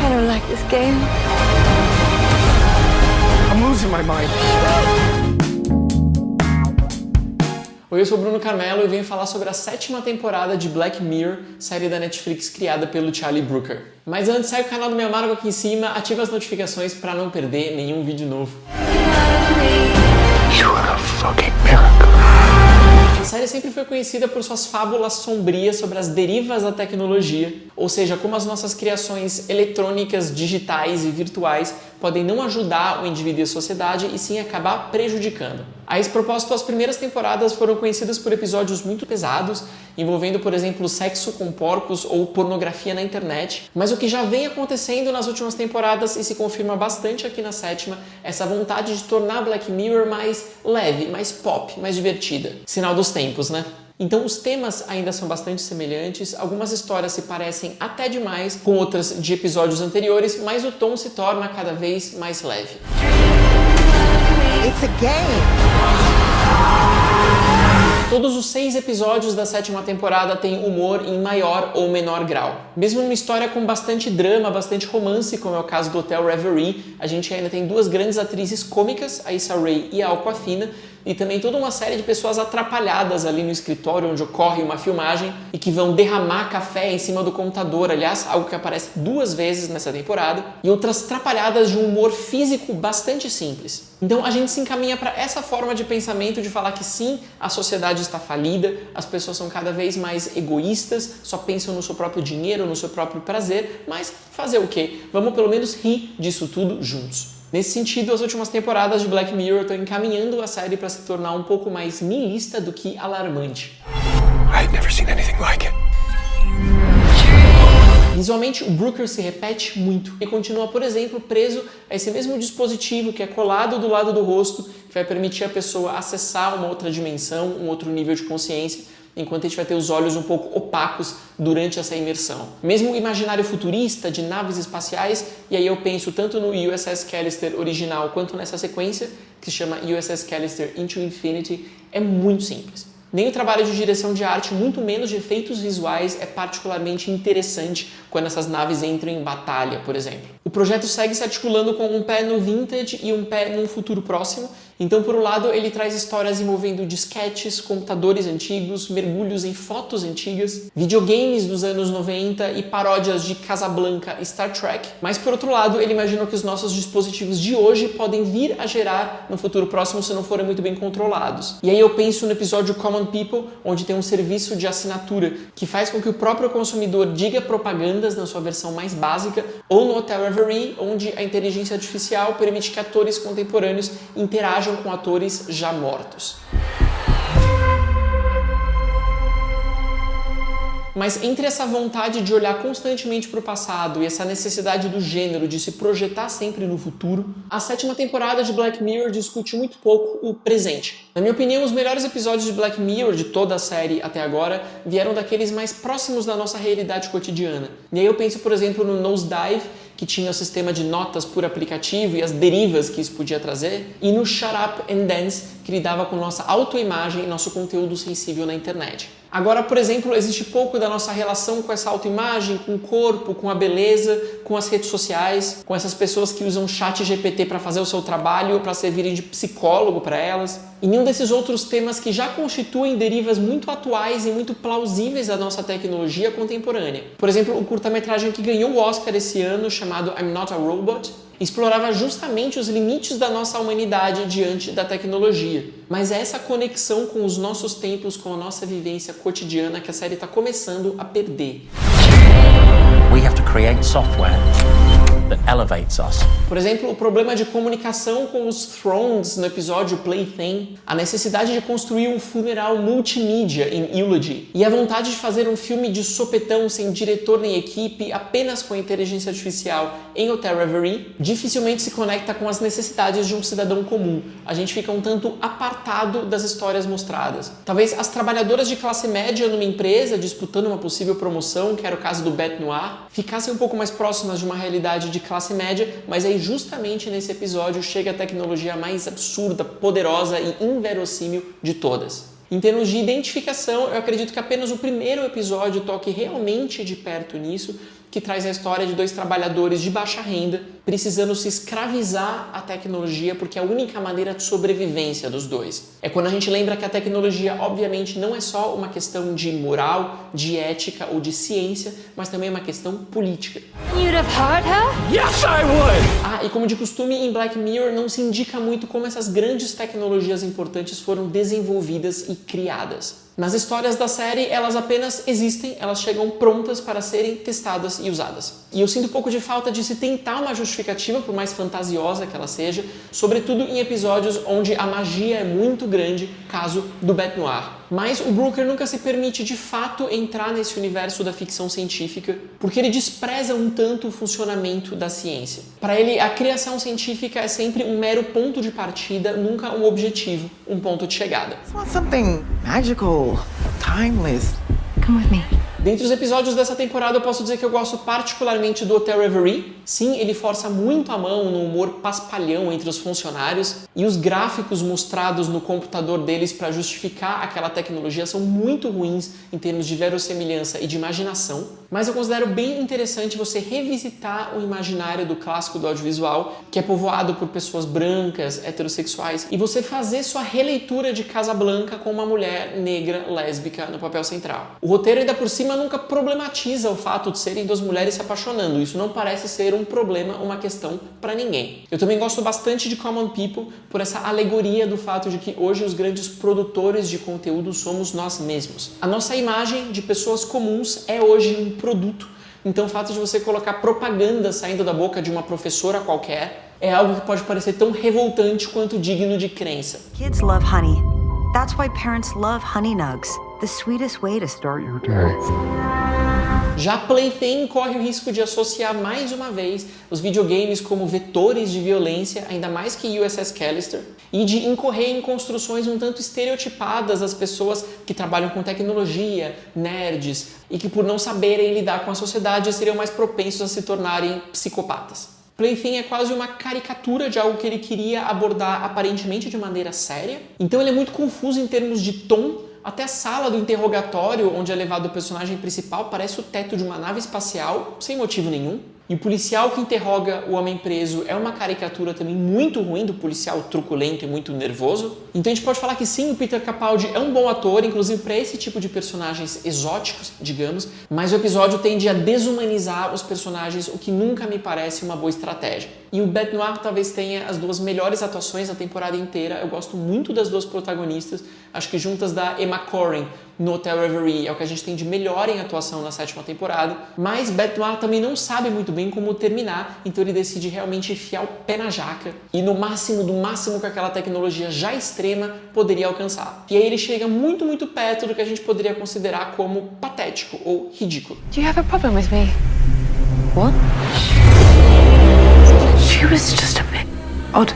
I don't like this game. I'm losing my mind. Oi, eu sou o Bruno Carmelo e venho falar sobre a 7ª temporada de Black Mirror, série da Netflix criada pelo Charlie Brooker. Mas antes, segue o canal do meu amargo aqui em cima, ativa as notificações para não perder nenhum vídeo novo. You are a fucking miracle. A série sempre foi conhecida por suas fábulas sombrias sobre as derivas da tecnologia, ou seja, como as nossas criações eletrônicas, digitais e virtuais podem não ajudar o indivíduo e a sociedade e sim acabar prejudicando. A esse propósito, as primeiras temporadas foram conhecidas por episódios muito pesados, envolvendo, por exemplo, sexo com porcos ou pornografia na internet. Mas o que já vem acontecendo nas últimas temporadas e se confirma bastante aqui na 7ª, é essa vontade de tornar Black Mirror mais leve, mais pop, mais divertida. Sinal dos tempos, né? Então os temas ainda são bastante semelhantes, algumas histórias se parecem até demais com outras de episódios anteriores, mas o tom se torna cada vez mais leve. It's a game. Todos os 6 episódios da 7ª temporada têm humor em maior ou menor grau. Mesmo numa história com bastante drama, bastante romance, como é o caso do Hotel Reverie, a gente ainda tem 2 grandes atrizes cômicas, a Issa Rae e a Awkwafina, e também toda uma série de pessoas atrapalhadas ali no escritório onde ocorre uma filmagem e que vão derramar café em cima do computador, aliás, algo que aparece 2 vezes nessa temporada, e outras atrapalhadas de um humor físico bastante simples. Então a gente se encaminha para essa forma de pensamento de falar que sim, a sociedade está falida, as pessoas são cada vez mais egoístas, só pensam no seu próprio dinheiro, no seu próprio prazer, mas fazer o quê? Vamos pelo menos rir disso tudo juntos. Nesse sentido, as últimas temporadas de Black Mirror estão encaminhando a série para se tornar um pouco mais nihilista do que alarmante. I had never seen anything like it. Visualmente, o Brooker se repete muito e continua, por exemplo, preso a esse mesmo dispositivo que é colado do lado do rosto, que vai permitir a pessoa acessar uma outra dimensão, um outro nível de consciência, enquanto a gente vai ter os olhos um pouco opacos durante essa imersão. Mesmo o imaginário futurista de naves espaciais, e aí eu penso tanto no USS Callister original quanto nessa sequência, que se chama USS Callister Into Infinity, é muito simples. Nem o trabalho de direção de arte, muito menos de efeitos visuais, é particularmente interessante quando essas naves entram em batalha, por exemplo. O projeto segue se articulando com um pé no vintage e um pé num futuro próximo. Então, por um lado, ele traz histórias envolvendo disquetes, computadores antigos, mergulhos em fotos antigas, videogames dos anos 90 e paródias de Casablanca e Star Trek. Mas, por outro lado, ele imagina que os nossos dispositivos de hoje podem vir a gerar no futuro próximo se não forem muito bem controlados. E aí eu penso no episódio Common People, onde tem um serviço de assinatura que faz com que o próprio consumidor diga propagandas na sua versão mais básica, ou no Hotel Reverie, onde a inteligência artificial permite que atores contemporâneos interajam com atores já mortos. Mas entre essa vontade de olhar constantemente para o passado e essa necessidade do gênero de se projetar sempre no futuro, a 7ª temporada de Black Mirror discute muito pouco o presente. Na minha opinião, os melhores episódios de Black Mirror de toda a série até agora vieram daqueles mais próximos da nossa realidade cotidiana. E aí eu penso, por exemplo, no Nosedive, que tinha o sistema de notas por aplicativo e as derivas que isso podia trazer, e no Shut Up and Dance, que lidava com nossa autoimagem e nosso conteúdo sensível na internet. Agora, por exemplo, existe pouco da nossa relação com essa autoimagem, com o corpo, com a beleza, com as redes sociais, com essas pessoas que usam chat GPT para fazer o seu trabalho ou para servirem de psicólogo para elas. E nenhum desses outros temas que já constituem derivas muito atuais e muito plausíveis da nossa tecnologia contemporânea. Por exemplo, o curta-metragem que ganhou o Oscar esse ano, chamado I'm Not a Robot, explorava justamente os limites da nossa humanidade diante da tecnologia. Mas é essa conexão com os nossos tempos, com a nossa vivência cotidiana que a série está começando a perder. We have to create software that elevates us. Por exemplo, o problema de comunicação com os Thrones no episódio Plaything, a necessidade de construir um funeral multimídia em Eulogy e a vontade de fazer um filme de sopetão sem diretor nem equipe, apenas com inteligência artificial em Hotel Reverie, dificilmente se conecta com as necessidades de um cidadão comum. A gente fica um tanto apartado das histórias mostradas. Talvez as trabalhadoras de classe média numa empresa disputando uma possível promoção, que era o caso do Bête Noire, ficassem um pouco mais próximas de uma realidade de classe média, mas aí justamente nesse episódio chega a tecnologia mais absurda, poderosa e inverossímil de todas. Em termos de identificação, eu acredito que apenas o primeiro episódio toque realmente de perto nisso, que traz a história de dois trabalhadores de baixa renda precisando se escravizar à tecnologia porque é a única maneira de sobrevivência dos dois. É quando a gente lembra que a tecnologia, obviamente, não é só uma questão de moral, de ética ou de ciência, mas também é uma questão política. You'd have hurt her? Yes, I would! Ah, e como de costume, em Black Mirror não se indica muito como essas grandes tecnologias importantes foram desenvolvidas e criadas. Nas histórias da série, elas apenas existem, elas chegam prontas para serem testadas e usadas. E eu sinto um pouco de falta de se tentar uma justificativa, por mais fantasiosa que ela seja, sobretudo em episódios onde a magia é muito grande, caso do Bête Noire. Mas o Brooker nunca se permite de fato entrar nesse universo da ficção científica, porque ele despreza um tanto o funcionamento da ciência. Para ele, a criação científica é sempre um mero ponto de partida, nunca um objetivo, um ponto de chegada. It's not something magical, timeless. Come with me. Dentre os episódios dessa temporada, eu posso dizer que eu gosto particularmente do Hotel Reverie. Sim, ele força muito a mão no humor paspalhão entre os funcionários e os gráficos mostrados no computador deles para justificar aquela tecnologia são muito ruins em termos de verossemelhança e de imaginação. Mas eu considero bem interessante você revisitar o imaginário do clássico do audiovisual, que é povoado por pessoas brancas, heterossexuais, e você fazer sua releitura de Casablanca com uma mulher negra lésbica no papel central. O roteiro, ainda por cima, nunca problematiza o fato de serem duas mulheres se apaixonando. Isso não parece ser um problema, uma questão para ninguém. Eu também gosto bastante de Common People por essa alegoria do fato de que hoje os grandes produtores de conteúdo somos nós mesmos. A nossa imagem de pessoas comuns é hoje um produto. Então o fato de você colocar propaganda saindo da boca de uma professora qualquer é algo que pode parecer tão revoltante quanto digno de crença. Kids love honey. That's why parents love Honey Nugs. The sweetest way to start your day. Já Plaything corre o risco de associar mais uma vez os videogames como vetores de violência, ainda mais que USS Callister, e de incorrer em construções um tanto estereotipadas das pessoas que trabalham com tecnologia, nerds, e que por não saberem lidar com a sociedade seriam mais propensos a se tornarem psicopatas. Plaything é quase uma caricatura de algo que ele queria abordar aparentemente de maneira séria, então ele é muito confuso em termos de tom. Até a sala do interrogatório onde é levado o personagem principal parece o teto de uma nave espacial, sem motivo nenhum. E o policial que interroga o homem preso é uma caricatura também muito ruim do policial truculento e muito nervoso. Então a gente pode falar que sim, o Peter Capaldi é um bom ator, inclusive para esse tipo de personagens exóticos, digamos, mas o episódio tende a desumanizar os personagens, o que nunca me parece uma boa estratégia. E o Bête Noire talvez tenha as duas melhores atuações da temporada inteira. Eu gosto muito das duas protagonistas, acho que juntas da Emma Corrin no Hotel Reverie é o que a gente tem de melhor em atuação na 7ª temporada, mas Bête Noire também não sabe muito bem como terminar, então ele decide realmente enfiar o pé na jaca e no máximo do máximo que aquela tecnologia já extrema poderia alcançar. E aí ele chega muito, muito perto do que a gente poderia considerar como patético ou ridículo. Do you have a problem with me? What? She was just a bit odd.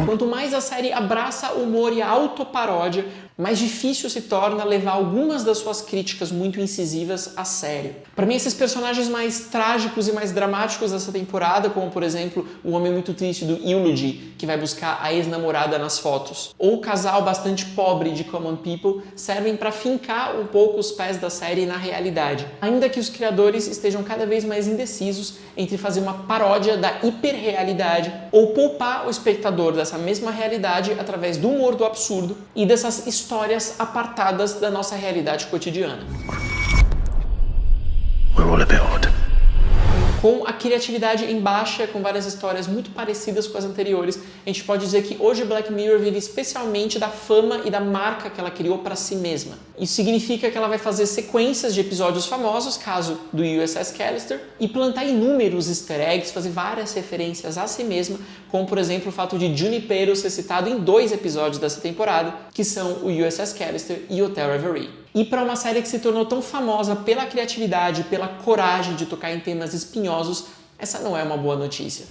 Quanto mais a série abraça o humor e a autoparódia, mais difícil se torna levar algumas das suas críticas muito incisivas a sério. Para mim, esses personagens mais trágicos e mais dramáticos dessa temporada, como por exemplo o homem muito triste do Eulogy, que vai buscar a ex-namorada nas fotos, ou o casal bastante pobre de Common People, servem para fincar um pouco os pés da série na realidade, ainda que os criadores estejam cada vez mais indecisos entre fazer uma paródia da hiperrealidade ou poupar o espectador dessa mesma realidade através do humor do absurdo e dessas histórias apartadas da nossa realidade cotidiana. We're all a bit odd. Com a criatividade em baixa, com várias histórias muito parecidas com as anteriores, a gente pode dizer que hoje Black Mirror vive especialmente da fama e da marca que ela criou para si mesma. Isso significa que ela vai fazer sequências de episódios famosos, caso do USS Callister, e plantar inúmeros easter eggs, fazer várias referências a si mesma, como por exemplo o fato de Junipero ser citado em 2 episódios dessa temporada, que são o USS Callister e o Hotel Reverie. E para uma série que se tornou tão famosa pela criatividade, pela coragem de tocar em temas espinhosos, essa não é uma boa notícia.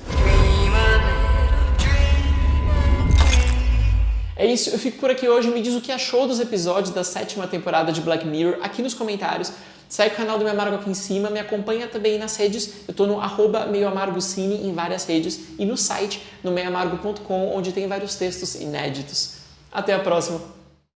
É isso, eu fico por aqui hoje. Me diz o que achou dos episódios da 7ª temporada de Black Mirror aqui nos comentários. Segue o canal do Meio Amargo aqui em cima, me acompanha também nas redes. Eu tô no @meioamargocine em várias redes e no site, no meioamargo.com, onde tem vários textos inéditos. Até a próxima!